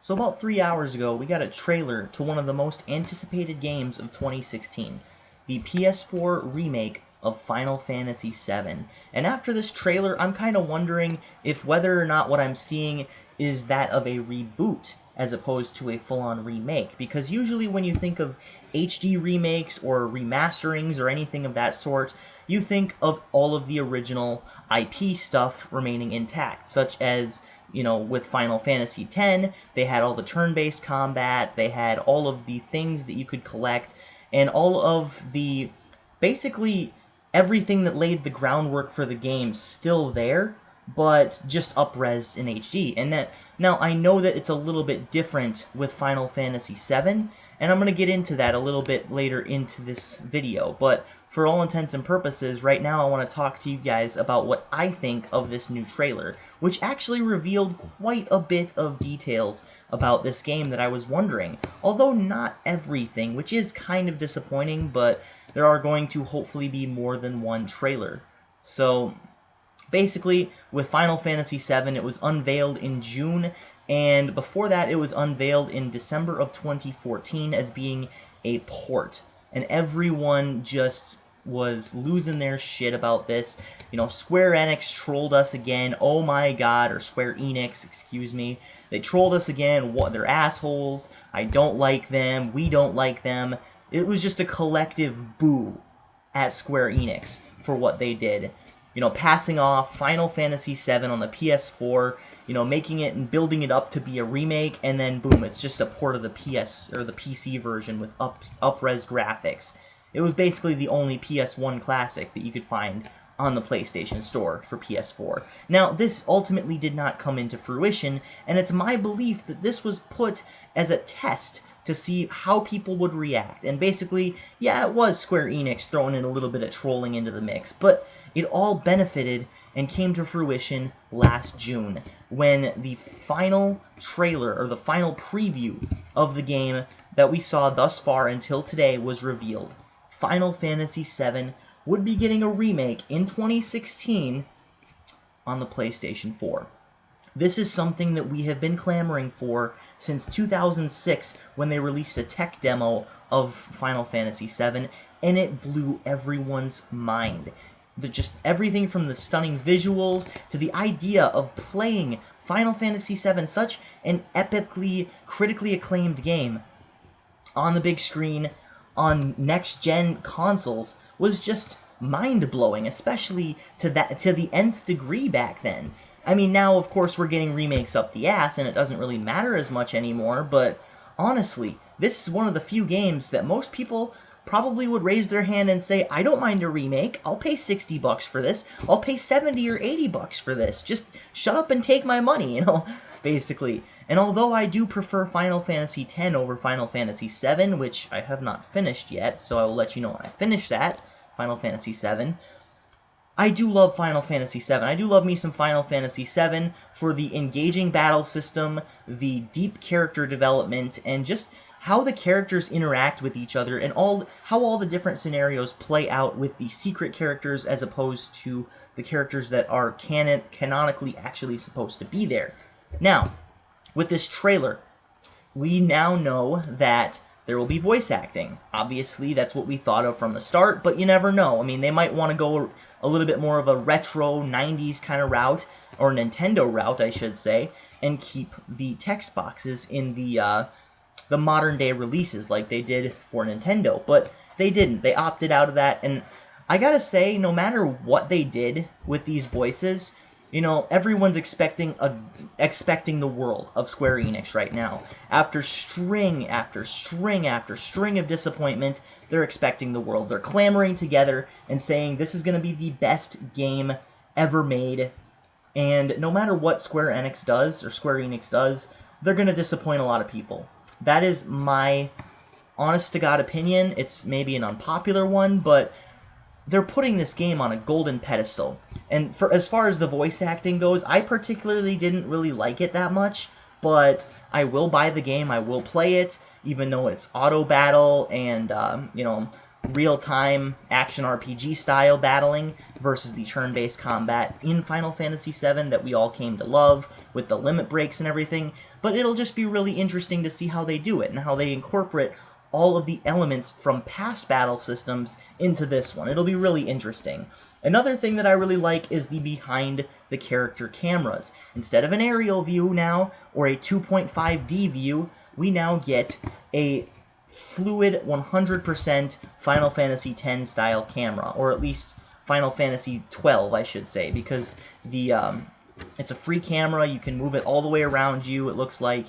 So about 3 hours ago, we got a trailer to one of the most anticipated games of 2016, the PS4 remake of Final Fantasy VII. And after this trailer, I'm kind of wondering if whether or not what I'm seeing is that of a reboot as opposed to a full-on remake. Because usually when you think of HD remakes or remasterings or anything of that sort, you think of all of the original IP stuff remaining intact, such as with Final Fantasy X, they had all the turn-based combat, they had all of the things that you could collect, and all of the, basically, everything that laid the groundwork for the game still there, but just up-resed in HD. And now, I know that it's a little bit different with Final Fantasy VII, and I'm going to get into that a little bit later into this video, but for all intents and purposes, right now I want to talk to you guys about what I think of this new trailer, which actually revealed quite a bit of details about this game that I was wondering, although not everything, which is kind of disappointing, but there are going to hopefully be more than one trailer. So, basically, with Final Fantasy VII, it was unveiled in June, and before that it was unveiled in December of 2014 as being a port. And everyone just was losing their shit about this. Square Enix trolled us again, oh my god, or Square Enix, excuse me. They trolled us again, what, they're assholes, I don't like them, we don't like them. It was just a collective boo at Square Enix for what they did. Passing off Final Fantasy VII on the PS4, making it and building it up to be a remake, and then boom, it's just a port of the PS or the PC version with up-res graphics. It was basically the only PS1 classic that you could find on the PlayStation Store for PS4. Now, this ultimately did not come into fruition, and it's my belief that this was put as a test to see how people would react. And basically, yeah, it was Square Enix throwing in a little bit of trolling into the mix, but it all benefited and came to fruition last June, when the final trailer, or the final preview of the game that we saw thus far until today was revealed. Final Fantasy VII would be getting a remake in 2016 on the PlayStation 4. This is something that we have been clamoring for since 2006 when they released a tech demo of Final Fantasy VII, and it blew everyone's mind. Just everything from the stunning visuals to the idea of playing Final Fantasy VII, such an epically, critically acclaimed game, on the big screen, on next-gen consoles, was just mind-blowing, especially to the nth degree back then. I mean, now, of course, we're getting remakes up the ass, and it doesn't really matter as much anymore, but honestly, this is one of the few games that most people probably would raise their hand and say, I don't mind a remake, I'll pay $60 for this, I'll pay $70 or $80 for this, just shut up and take my money, basically. And although I do prefer Final Fantasy X over Final Fantasy VII, which I have not finished yet, so I will let you know when I finish that, Final Fantasy VII, I do love Final Fantasy VII. I do love me some Final Fantasy VII for the engaging battle system, the deep character development, and just how the characters interact with each other, and how all the different scenarios play out with the secret characters as opposed to the characters that are canonically actually supposed to be there. Now, with this trailer, we now know that there will be voice acting. Obviously, that's what we thought of from the start, but you never know. I mean, they might want to go a little bit more of a retro 90s kind of route, or Nintendo route, I should say, and keep the text boxes in the modern day releases like they did for Nintendo, but they didn't. They opted out of that, and I gotta say, no matter what they did with these voices, everyone's expecting the world of Square Enix right now. After string after string after string of disappointment, they're expecting the world. They're clamoring together and saying this is going to be the best game ever made, and no matter what Square Enix does, they're going to disappoint a lot of people. That is my honest-to-God opinion. It's maybe an unpopular one, but they're putting this game on a golden pedestal. And as far as the voice acting goes, I particularly didn't really like it that much, but I will buy the game, I will play it, even though it's auto battle and, real-time action RPG style battling versus the turn-based combat in Final Fantasy VII that we all came to love with the limit breaks and everything, but it'll just be really interesting to see how they do it and how they incorporate all of the elements from past battle systems into this one. It'll be really interesting. Another thing that I really like is the behind the character cameras. Instead of an aerial view now, or a 2.5D view, we now get a fluid 100% Final Fantasy X style camera, or at least Final Fantasy XII, I should say, because the it's a free camera. You can move it all the way around you, it looks like,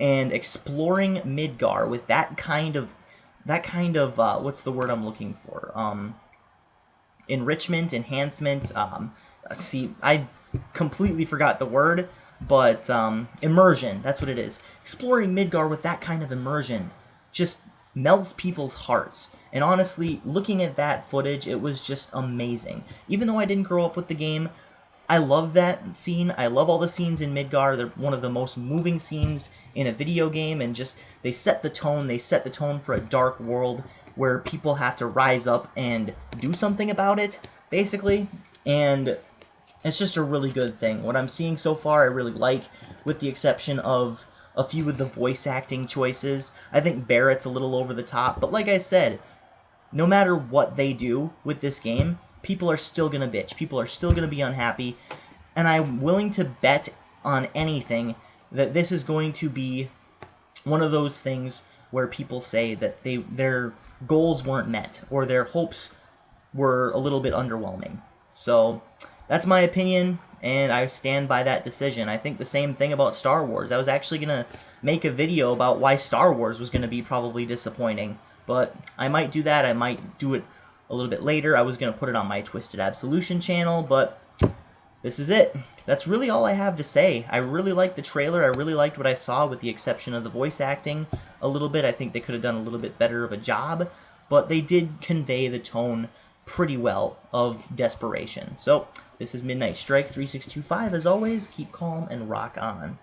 and exploring Midgar with that kind of what's the word I'm looking for? Enrichment, enhancement. See, I completely forgot the word, but immersion. That's what it is. Exploring Midgar with that kind of immersion just melts people's hearts. And honestly, looking at that footage, it was just amazing. Even though I didn't grow up with the game, I love that scene. I love all the scenes in Midgar. They're one of the most moving scenes in a video game, and just they set the tone. They set the tone for a dark world where people have to rise up and do something about it, basically. And it's just a really good thing. What I'm seeing so far, I really like, with the exception of a few of the voice acting choices. I think Barrett's a little over the top, but like I said, no matter what they do with this game, people are still going to bitch. People are still going to be unhappy, and I'm willing to bet on anything that this is going to be one of those things where people say that their goals weren't met, or their hopes were a little bit underwhelming. So that's my opinion, and I stand by that decision. I think the same thing about Star Wars. I was actually going to make a video about why Star Wars was going to be probably disappointing, but I might do that. I might do it a little bit later. I was going to put it on my Twisted Absolution channel, but this is it. That's really all I have to say. I really liked the trailer. I really liked what I saw, with the exception of the voice acting a little bit. I think they could have done a little bit better of a job, but they did convey the tone pretty well of desperation. So this is Midnight Strike 3625. As always, keep calm and rock on.